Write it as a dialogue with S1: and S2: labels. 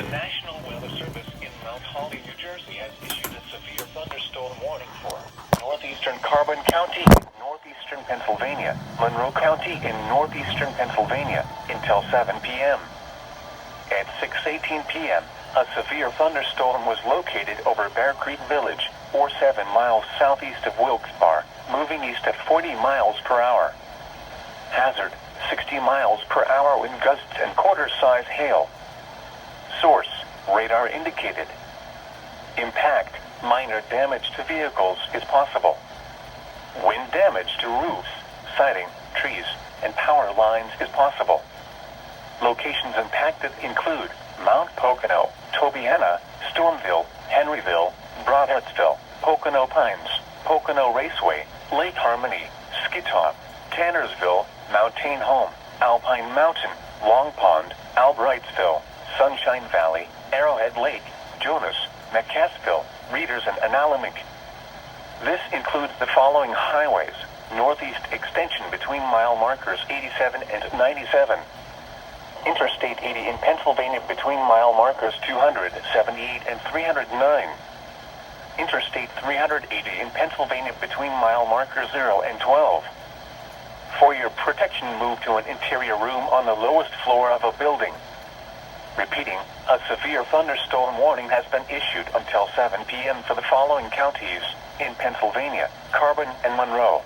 S1: The National Weather Service in Mount Holly, New Jersey has issued a severe thunderstorm warning for northeastern Carbon County in northeastern Pennsylvania, Monroe County in northeastern Pennsylvania until 7 p.m. At 6:18 p.m., a severe thunderstorm was located over Bear Creek Village, or 7 miles southeast of Wilkes-Barre, moving east at 40 miles per hour. Hazard, 60 miles per hour wind gusts and quarter-size hail. Source, radar indicated. Impact, minor damage to vehicles is possible. Wind damage to roofs, siding, trees, and power lines is possible. Locations impacted include Mount Pocono, Tobiana, Stormville, Henryville, Broadhartsville, Pocono Pines, Pocono Raceway, Lake Harmony, Skitop, Tannersville, Mountain Home, Alpine Mountain, Long Pond, Albrightsville, Sunshine Valley, Arrowhead Lake, Jonas, McCassville, Readers and Analamic. This includes the following highways: northeast extension between mile markers 87 and 97. Interstate 80 in Pennsylvania between mile markers 278 and 309. Interstate 380 in Pennsylvania between mile markers 0 and 12. For your protection, move to an interior room on the lowest floor of a building. Repeating, a severe thunderstorm warning has been issued until 7 p.m. for the following counties in Pennsylvania: Carbon and Monroe.